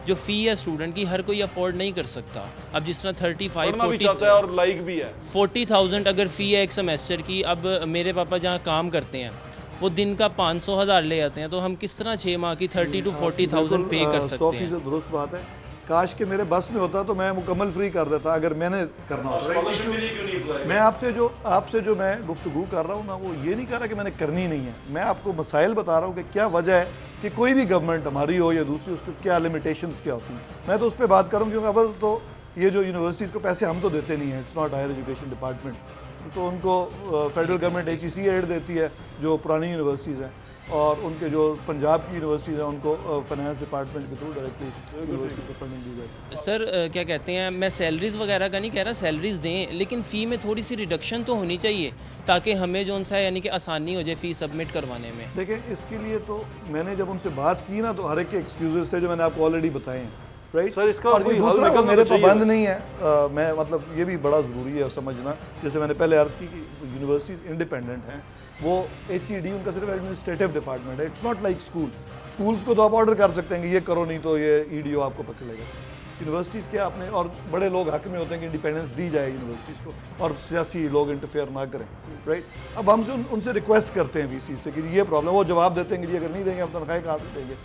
जो फ़ी है स्टूडेंट की हर कोई अफोर्ड नहीं कर सकता। अब जिस तरह 35-40 है और लाइक भी है 40,000 अगर फ़ी है एक सेमेस्टर की। अब मेरे पापा जहाँ काम करते हैं वो दिन का 500,000 ले आते हैं, तो हम किस तरह 6 माह की 30 to 40,000 पे कर सकते हैं। 100% दुरुस्त बात है। काश के मेरे बस में होता तो मैं मुकम्मल फ्री कर देता, अगर मैंने करना होता। मैं आपसे जो मैं गुफ्तगू कर रहा हूँ ना, वो ये नहीं कह रहा कि मैंने करनी नहीं है। मैं आपको मसाइल बता रहा हूँ कि क्या वजह है कि कोई भी गवर्नमेंट हमारी हो या दूसरी, उसकी क्या लिमिटेशंस क्या होती हैं। मैं तो उस पर बात करूँ, क्योंकि अव्वल तो ये जो यूनिवर्सिटीज़ को पैसे हम तो देते नहीं हैं, it's not higher education department, तो उनको फेडरल गवर्नमेंट HEC एड देती है जो पुरानी यूनिवर्सिटीज़ हैं, और उनके जो पंजाब की यूनिवर्सिटीज़ हैं उनको फाइनेंस डिपार्टमेंट के थ्रू डायरेक्टली यूनिवर्सिटी को फंडिंग दी जाती है। सर क्या कहते हैं, मैं सैलरीज़ वगैरह का नहीं कह रहा, सैलरीज़ दें, लेकिन फ़ी में थोड़ी सी रिडक्शन तो होनी चाहिए, ताकि हमें जो उनसा यानी कि आसानी हो जाए फ़ी सबमिट करवाने में। देखें, इसके लिए तो मैंने जब उनसे बात की ना, तो हर एक के एक्सक्यूज़ थे जो मैंने आपको ऑलरेडी बताए हैं, राइट। सर इसका और कोई ये हल दूसरा निकलना मेरे तो चाहिए पाबंद नहीं है। मैं मतलब ये भी बड़ा ज़रूरी है समझना, जैसे मैंने पहले अर्ज़ की कि यूनिवर्सिटीज़ इंडिपेंडेंट हैं, वो HED उनका सिर्फ एडमिनिस्ट्रेटिव डिपार्टमेंट है, इट्स नॉट लाइक स्कूल्स को तो आप ऑर्डर कर सकते हैं कि ये करो, नहीं तो ये EDO आपको पकड़ लेगा। यूनिवर्सिटीज़ के आपने, और बड़े लोग हक में होते हैं कि इंडिपेंडेंस दी जाए यूनिवर्सिटीज़ को, और सियासी लोग इंटरफेयर ना करें, राइट। अब हमसे उनसे रिक्वेस्ट करते हैं VC से कि ये प्रॉब्लम, वो जवाब देते हैं कि अगर नहीं देंगे हम तनख्वाहें कहाँ से देंगे।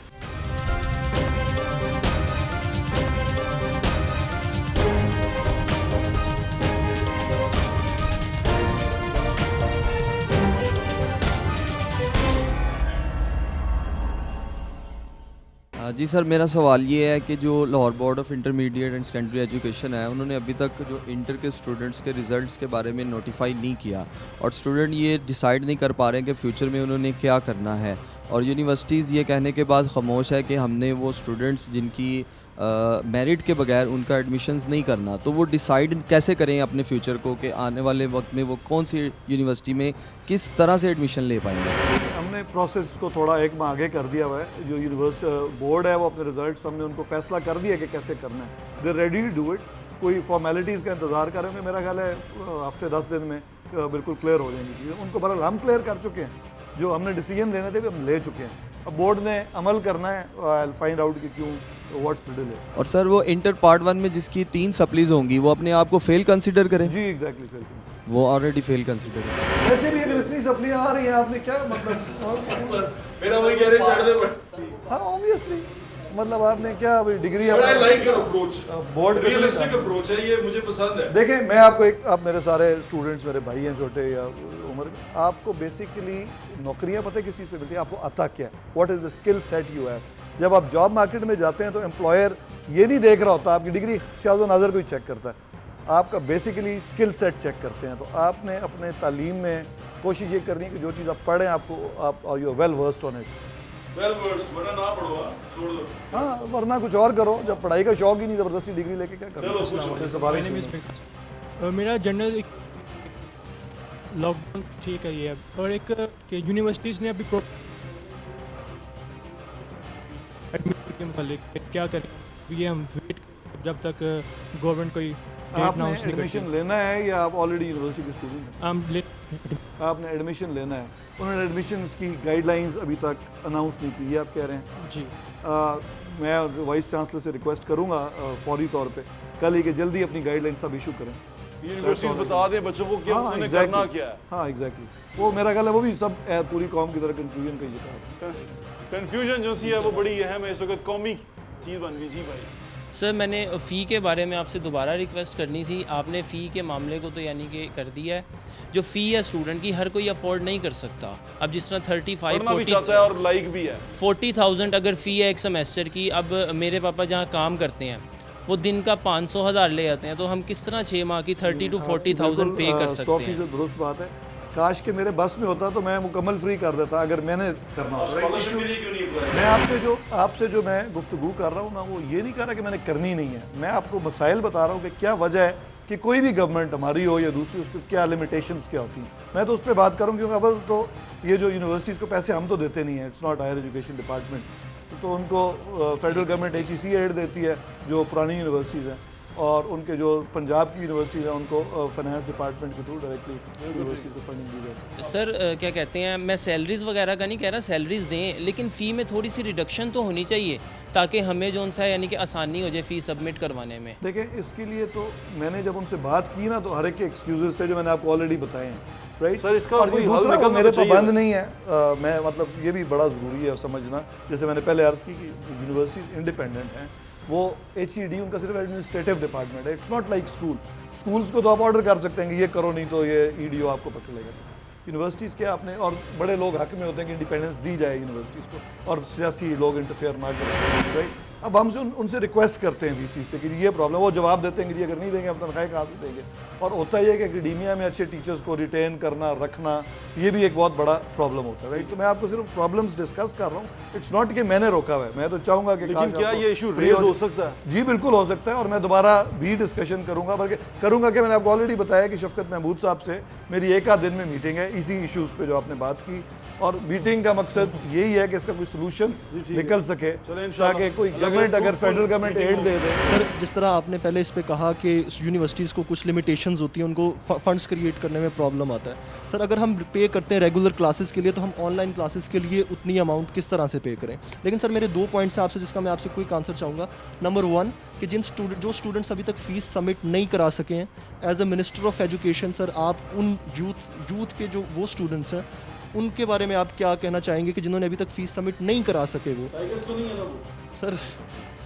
जी सर, मेरा सवाल ये है कि जो Lahore board of intermediate and secondary education है, उन्होंने अभी तक जो इंटर के स्टूडेंट्स के रिज़ल्ट्स के बारे में नोटिफाई नहीं किया, और स्टूडेंट ये डिसाइड नहीं कर पा रहे हैं कि फ़्यूचर में उन्होंने क्या करना है, और यूनिवर्सिटीज़ ये कहने के बाद खामोश है कि हमने वो स्टूडेंट्स जिनकी मेरिट के बगैर उनका एडमिशन्स नहीं करना, तो वो डिसाइड कैसे करें अपने फ्यूचर को कि आने वाले वक्त में वो कौन सी यूनिवर्सिटी में किस तरह से एडमिशन ले पाएंगे। हमने प्रोसेस को थोड़ा 1 माह आगे कर दिया हुआ है। जो यूनिवर्सिटी बोर्ड है वो अपने रिजल्ट्स, हमने उनको फैसला कर दिया कि कैसे करना है। दे रेडी टू डू इट। कोई फॉर्मेलिटीज़ का इंतज़ार करेंगे, मेरा ख्याल है हफ्ते 10 दिन में बिल्कुल क्लियर हो जाएंगी चीज़ें। उनको बहरहाल हम क्लियर कर चुके हैं, जो हमने डिसीजन लेने थे हम ले चुके हैं। अब बोर्ड ने अमल करना है, आई फाइंड आउट कि क्यों व्हाट्स रिडल है। और सर, वो इंटर पार्ट 1 में जिसकी 3 सप्लीज होंगी, वो अपने आप को फेल कंसिडर करें? जी एग्जैक्टली, फेल। वो ऑलरेडी फेल कंसिडर है। वैसे भी अगर इतनी सप्लियाँ आ रही हैं, आपने क्या मतलब सर मेरा वही कह रहे हैं, चढ़ दे पर। हाँ ऑब्वियसली, मतलब आपने क्या degree, I like your approach, board realistic approach है ये, मुझे पसंद है। देखें, मैं आपको आप मेरे सारे स्टूडेंट्स, मेरे भाई हैं छोटे या उम्र में, आपको बेसिकली नौकरियां पता है किस चीज़ पे मिलती है, आपको आता क्या है, what is the skill set you have. जब आप जॉब मार्केट में जाते हैं तो एम्प्लॉयर ये नहीं देख रहा होता आपकी डिग्री, शाज़ो नज़र कोई चेक करता है, आपका बेसिकली स्किल सेट चेक करते हैं। तो आपने अपने तालीम में कोशिश ये करनी है कि जो चीज़ आप पढ़ें, आपको आप you well versed on it. Well versed, वरना ना पढ़ो, छोड़ दो। हाँ, वरना कुछ और करो। जब पढ़ाई का शौक ही नहीं, ज़बरदस्ती डिग्री लेके क्या करो। मेरा जनरल लॉकडाउन ठीक है ये अब, और एक कि यूनिवर्सिटीज़ ने अभी एडमिशन के मतलब क्या करें, ये हम वेट जब तक गवर्नमेंट कोई डेट आपने अनाउंस नहीं एडमिशन करती। लेना है या आप ऑलरेडी यूनिवर्सिटी के स्टूडेंट हैं? आपने एडमिशन लेना है। उन्होंने एडमिशन्स की गाइडलाइंस अभी तक अनाउंस नहीं की, ये आप कह रहे हैं? जी। मैं वाइस चांसलर से रिक्वेस्ट करूंगा फौरी तौर पे कल ही कि जल्दी अपनी गाइडलाइंस सब इशू करें। यूनिवर्सिटीज बता दें बच्चों को कि उन्होंने करना क्या है। हाँ एग्जैक्टली, वो मेरा ख्याल है वो भी सब पूरी कौम की तरह कंफ्यूजन का शिकार है। कंफ्यूजन जो सी है वो बड़ी अहम है, इस वक्त कौमी चीज़ बन गई। जी भाई सर, मैंने फ़ी के बारे में आपसे दोबारा रिक्वेस्ट करनी थी। आपने फ़ी के मामले को तो यानी कि कर दिया है। जो फ़ी है स्टूडेंट की, हर कोई अफोर्ड नहीं कर सकता। अब जिस तरह 40,000 अगर फ़ी है एक सेमेस्टर की, अब मेरे पापा जहाँ काम करते हैं वो दिन का 500,000 ले आते हैं, तो हम किस तरह 6 माह की 30 to 40,000 पे कर सकते हैं? 100% दुरुस्त बात है। काश के मेरे बस में होता तो मैं मुकम्मल फ्री कर देता अगर मैंने करना होता। मैं आपसे जो मैं गुफ्तगू कर रहा हूँ ना, वो ये नहीं कर रहा कि मैंने करनी नहीं है। मैं आपको मसाइल बता रहा हूँ कि क्या वजह है कि कोई भी गवर्नमेंट हमारी हो या दूसरी, उसकी क्या लिमिटेशंस क्या होती हैं। मैं तो उस पर बात करूँ क्योंकि अव्वल तो ये जो यूनिवर्सिटीज़ को पैसे हम तो देते नहीं हैं, it's not higher education department, तो उनको फेडरल गवर्नमेंट HEC एड देती है जो पुरानी यूनिवर्सिटीज़ हैं, और उनके जो पंजाब की यूनिवर्सिटीज़ हैं उनको फाइनेंस डिपार्टमेंट के थ्रू डायरेक्टली यूनिवर्सिटीज़ को फंडिंग दी जाती है। सर क्या कहते हैं, मैं सैलरीज़ वगैरह का नहीं कह रहा, सैलरीज़ दें, लेकिन फ़ी में थोड़ी सी रिडक्शन तो होनी चाहिए ताकि हमें जो उनसा यानी कि आसानी हो जाए फ़ी सबमिट करवाने में। देखें, इसके लिए तो मैंने जब उनसे बात की ना, तो हर एक के एक्सक्यूजेस थे जो मैंने आपको ऑलरेडी बताए हैं, राइट सर। इसका और कोई हल दूसरा निकलना मेरे चाहिए। पाबंद नहीं है। मैं मतलब ये भी बड़ा ज़रूरी है समझना, जैसे मैंने पहले अर्ज़ की कि यूनिवर्सिटीज़ इंडिपेंडेंट हैं। वो HED उनका सिर्फ एडमिनिस्ट्रेटिव डिपार्टमेंट है, इट्स नॉट लाइक स्कूल्स को तो आप ऑर्डर कर सकते हैं कि ये करो, नहीं तो ये EDO आपको पकड़ लेगा। यूनिवर्सिटीज़ के आपने, और बड़े लोग हक में होते हैं कि इंडिपेंडेंस दी जाए यूनिवर्सिटीज़ को और सियासी लोग इंटरफेयर ना करें, राइट। अब हमसे उनसे रिक्वेस्ट करते हैं VC से कि ये प्रॉब्लम, वो जवाब देते हैं कि अगर नहीं देंगे हम तनख्वाहें कहाँ से देंगे। और होता ही है कि एकेडमिया में अच्छे टीचर्स को रिटेन करना, रखना, ये भी एक बहुत बड़ा प्रॉब्लम होता है, राइट। तो मैं आपको सिर्फ प्रॉब्लम्स डिस्कस कर रहा हूँ, इट्स नॉट कि मैंने रोका हुआ है। मैं तो चाहूँगा कि लेकिन क्या ये इशू रेज हो सकता है? जी बिल्कुल हो सकता है, और मैं दोबारा भी डिस्कशन करूँगा, बल्कि करूँगा कि मैंने आपको ऑलरेडी बताया कि शफकत महमूद साहब से मेरी एक आध दिन में मीटिंग है इसी इशूज़ पे जो आपने बात की, और मीटिंग का मकसद यही है कि इसका कोई सोल्यूशन निकल सके, ताकि कोई गवर्नमेंट, अगर फेडरल गवर्नमेंट एड दे दे। सर, जिस तरह आपने पहले इस पे कहा कि यूनिवर्सिटीज़ को कुछ लिमिटेशंस होती हैं, उनको फंड्स क्रिएट करने में प्रॉब्लम आता है। सर, अगर हम पे करते हैं रेगुलर क्लासेस के लिए, तो हम ऑनलाइन क्लासेस के लिए उतनी अमाउंट किस तरह से पे करें? लेकिन सर, मेरे 2 पॉइंट्स हैं आपसे, जिसका मैं आपसे क्विक आंसर चाहूँगा। नंबर 1 कि जो स्टूडेंट्स अभी तक फ़ीस सबमिट नहीं करा सके हैं, as a minister of education sir, आप उन यूथ के जो वो स्टूडेंट्स हैं उनके बारे में आप क्या कहना चाहेंगे कि जिन्होंने अभी तक फ़ीस सबमिट नहीं करा सके? वो टाइगर्स तो नहीं है ना वो?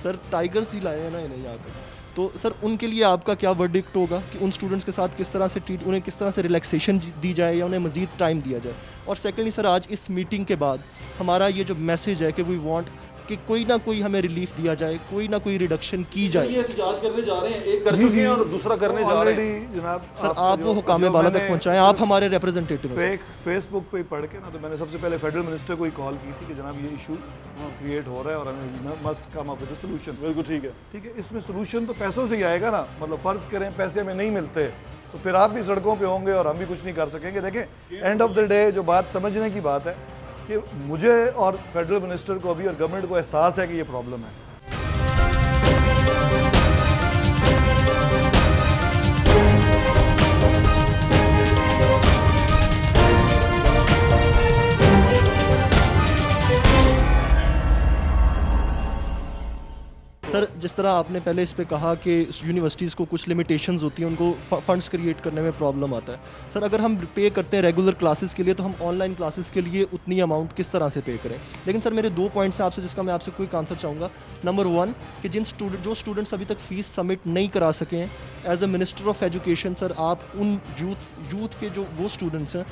सर टाइगर्स ही लाए हैं ना इन्हें यहाँ पर, तो सर उनके लिए आपका क्या वर्डिक्ट होगा कि उन स्टूडेंट्स के साथ किस तरह से उन्हें किस तरह से रिलैक्सेशन दी जाए या उन्हें मज़ीद टाइम दिया जाए? और सेकेंडली सर, आज इस मीटिंग के बाद हमारा ये जो मैसेज है कि वी वांट कि कोई ना कोई हमें रिलीफ दिया जाए, कोई ना कोई रिडक्शन की जाए। ये एहतजाज करने जा रहे हैं, एक कर चुके हैं और दूसरा करने जा रहे हैं। जनाब सर, आप वो हुकाम बाला तक पहुँचाएं, आप हमारे रिप्रेजेंटेटिव हैं। फेसबुक पे पढ़ के ना, तो मैंने सबसे पहले फेडरल मिनिस्टर को ही कॉल की थी कि जनाब ये इशू क्रिएट हो रहा है और हमें must come up with a solution. बिल्कुल ठीक है, ठीक है। इसमें सोल्यूशन तो पैसों से ही आएगा ना, मतलब फ़र्ज़ करें पैसे हमें नहीं मिलते तो फिर आप भी सड़कों पे होंगे और हम भी कुछ नहीं कर सकेंगे। देखें, एंड ऑफ द डे जो बात समझने की बात है कि मुझे और फेडरल मिनिस्टर को भी और गवर्नमेंट को एहसास है कि ये प्रॉब्लम है। सर, जिस तरह आपने पहले इस पे कहा कि यूनिवर्सिटीज़ को कुछ लिमिटेशंस होती हैं, उनको फंड्स क्रिएट करने में प्रॉब्लम आता है। सर, अगर हम पे करते हैं रेगुलर क्लासेस के लिए, तो हम ऑनलाइन क्लासेस के लिए उतनी अमाउंट किस तरह से पे करें? लेकिन सर, मेरे 2 पॉइंट्स हैं आपसे, जिसका मैं आपसे क्विक आंसर चाहूँगा। नंबर 1 कि जो स्टूडेंट्स अभी तक फ़ीस सबमिट नहीं करा सके हैं, as a minister of education sir, आप उन यूथ के जो वो स्टूडेंट्स हैं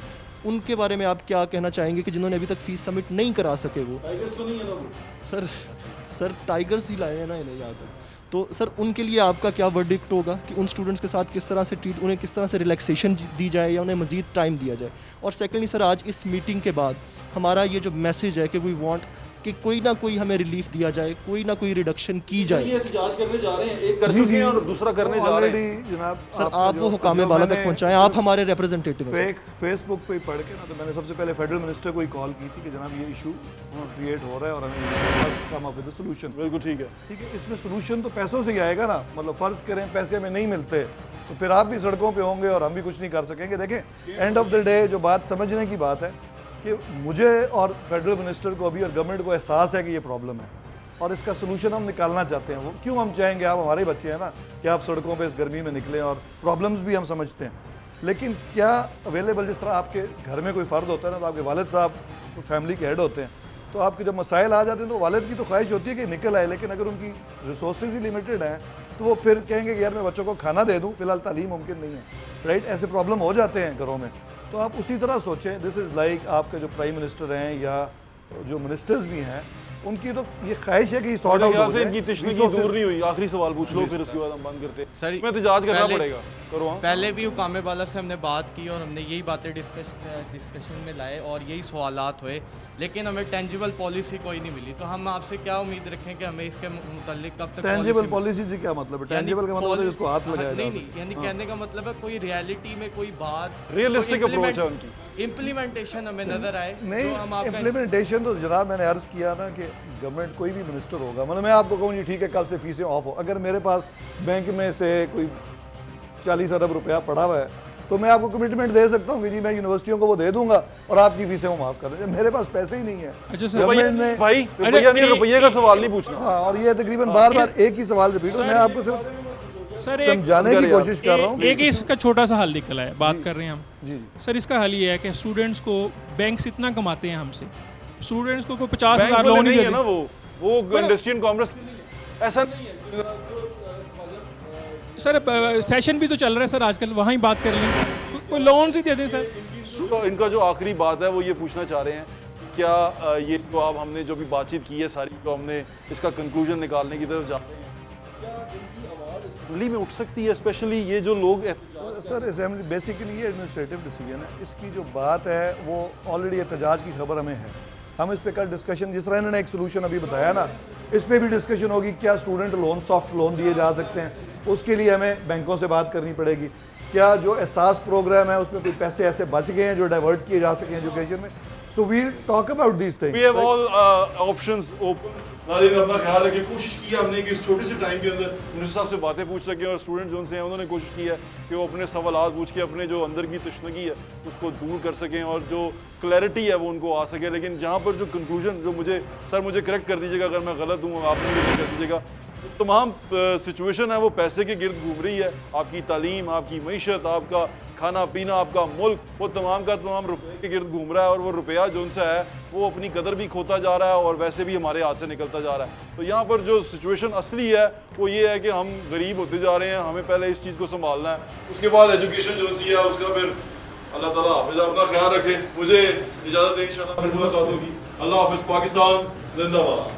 उनके बारे में आप क्या कहना चाहेंगे कि जिन्होंने अभी तक फ़ीस सबमिट नहीं करा सके? वो टाइगर्स तो नहीं है ना वो? सर टाइगर्स ही लाए हैं ना इन्हें यहाँ तक, तो सर उनके लिए आपका क्या वर्डिक्ट होगा कि उन स्टूडेंट्स के साथ किस तरह से उन्हें किस तरह से रिलैक्सेशन दी जाए या उन्हें मज़ीद टाइम दिया जाए? और सेकेंडली सर, आज इस मीटिंग के बाद हमारा ये जो मैसेज है कि वी वांट कि कोई ना कोई हमें रिलीफ दिया जाए, कोई ना कोई रिडक्शन की जाए। ये एहतजाज करने जा रहे हैं, एक कर चुके हैं और दूसरा करने जा रहे हैं। जनाब सर आप वो हुकाम बाला तक पहुँचाएँ, आप हमारे रिप्रेजेंटेटिव हैं। फेसबुक पे पढ़ के ना, तो मैंने सबसे पहले फेडरल मिनिस्टर को ही कॉल की थी कि जनाब ये इशू क्रिएट हो रहा है और हमें कम अप विद सोल्यूशन। बिल्कुल ठीक है, इसमें सोल्यूशन तो पैसों से ही आएगा ना। मतलब फ़र्ज़ करें पैसे हमें नहीं मिलते तो फिर आप भी सड़कों पे होंगे और हम भी कुछ नहीं कर सकेंगे। देखें, एंड ऑफ द डे जो बात समझने की बात है कि मुझे और फेडरल मिनिस्टर को अभी और गवर्नमेंट को एहसास है कि ये प्रॉब्लम है और इसका सोल्यूशन हम निकालना चाहते हैं। वो क्यों हम चाहेंगे, आप हमारे बच्चे हैं ना, कि आप सड़कों पे इस गर्मी में निकलें और प्रॉब्लम्स भी हम समझते हैं, लेकिन क्या अवेलेबल, जिस तरह आपके घर में कोई फ़र्द होता है ना, तो आपके वालिद साहब फैमिली के हेड होते हैं, तो आपके जब मसाइल आ जाते हैं तो वालिद की तो ख्वाहिश होती है कि निकल आए, लेकिन अगर उनकी रिसोर्सेज ही लिमिटेड हैं तो वो फिर कहेंगे कि यार मैं बच्चों को खाना दे दूं, फिलहाल तालीम मुमकिन नहीं है, राइट। ऐसे प्रॉब्लम हो जाते हैं घरों में। तो आप उसी तरह सोचें, दिस इज़ लाइक आपके जो प्राइम मिनिस्टर हैं या जो मिनिस्टर्स भी हैं, उनकी तो ये ख्वाहिश है कि सॉर्ट आउट हो जाए। इनकी तशनीकी दूर नहीं हुई। आखिरी सवाल पूछ लो, फिर उसके बाद हम बंद करते हैं। सर मैं एहतजाज करना पड़ेगा, करो। पहले भी हुकाम बाला से हमने बात की और हमने यही बातें डिस्कशन में लाए और यही सवालात हुए, लेकिन हमें टेंजिबल पॉलिसी कोई नहीं मिली। तो हम आपसे क्या उम्मीद रखें कि हमें इसके मुताल्लिक कब तक टेंजिबल पॉलिसी से क्या मतलब है? टेंजिबल का मतलब है जिसको हाथ लगाया जाए। नहीं, यानी कहने का मतलब है कोई रियलिटी में कोई बात, रियलिस्टिक अप्रोच है उनकी, इम्प्लीमेंटेशन हमें नजर आए। नहीं, तो हम आपका इम्प्लीमेंटेशन तो जनाब मैंने अर्ज़ किया ना कि गवर्नमेंट कोई भी मिनिस्टर होगा, मतलब मैं आपको कहूँ जी ठीक है कल से फीसें ऑफ हो, अगर मेरे पास बैंक में से कोई 40 अरब रुपया पड़ा हुआ है तो मैं आपको कमिटमेंट दे सकता हूँ कि जी मैं यूनिवर्सिटियों को वो दे दूंगा और आपकी फीसें वो माफ़ कर दें। मेरे पास पैसे ही नहीं है। अच्छा सर, गवर्नमेंट ने भाई रुपये का सवाल नहीं पूछना। हाँ, और ये तकरीबन बार बार एक ही सवाल रिपीट हो, मैं आपको सिर्फ सर समझाने की कोशिश कर रहा हूँ। एक इसका छोटा सा हल निकला है, बात कर रहे हैं हम जी। सर। इसका हल ये है कि स्टूडेंट्स को बैंक इतना कमाते हैं हमसे, स्टूडेंट्स को 50,000 लोन ही है ना, वो इंडस्ट्री एंड कॉमर्स ऐसा नहीं है सर। सेशन भी तो चल रहा है सर आजकल, वहाँ ही बात कर लें, कोई लोन ही दे दें सर। तो इनका जो आखिरी बात है वो ये पूछना चाह रहे हैं, क्या ये तो आप हमने जो भी बातचीत की है सारी, जो हमने इसका कंक्लूजन निकालने की तरफ जा रहे हैं, क्या इनकी आवाज़ असेंबली में उठ सकती है? स्पेशली ये जो लोग सर, असेंबली बेसिकली ये एडमिनिस्ट्रेटिव डिसीजन है। इसकी जो बात है वो ऑलरेडी एहतजाज की खबर हमें है, हम इस पर कल डिस्कशन, जिस तरह इन्होंने एक सोल्यूशन अभी बताया ना, इस पर भी डिस्कशन होगी। क्या स्टूडेंट लोन, सॉफ्ट लोन दिए जा सकते हैं, उसके लिए हमें बैंकों से बात करनी पड़ेगी। क्या जो एहसास प्रोग्राम है उसमें कोई पैसे ऐसे बच गए हैं जो डाइवर्ट किए जा सकें एजुकेशन में। So we'll talk about these things. We have all options open. नाज़रीन, अपना ख्याल रखें। कोशिश की है हमने कि इस छोटे से टाइम के अंदर मिनिस्टर साहब से बातें पूछ सकें और स्टूडेंट जो उनसे हैं उन्होंने कोशिश की है कि वो अपने सवालात पूछ के अपने जो अंदर की तशनगी है उसको दूर कर सकें और जो क्लैरिटी है वो उनको आ सके। लेकिन जहाँ पर जो कंक्लूजन, जो मुझे करेक्ट कर दीजिएगा अगर मैं गलत हूँ, आपने भी कर दीजिएगा, तमाम सिचुएशन है वो पैसे के गिर्द घूम रही है। आपकी तालीम, आपकी मईशत, आपका खाना पीना, आपका मुल्क, वो तमाम का तमाम रुपये के गिर्द घूम रहा है और वो रुपया जो उनसे है वो अपनी कदर भी खोता जा रहा है और वैसे भी हमारे हाथ से निकलता जा रहा है। तो यहाँ पर जो सिचुएशन असली है वो ये है कि हम गरीब होते जा रहे हैं, हमें पहले इस चीज़ को संभालना है, उसके बाद एजुकेशन जो सी है उसका फिर अल्लाह ताला हाफिज़। अपना ख्याल रखें, मुझे इजाज़त दें, इंशाअल्लाह फिर मुलाकात होगी। अल्लाह हाफिज़। पाकिस्तान जिंदाबाद।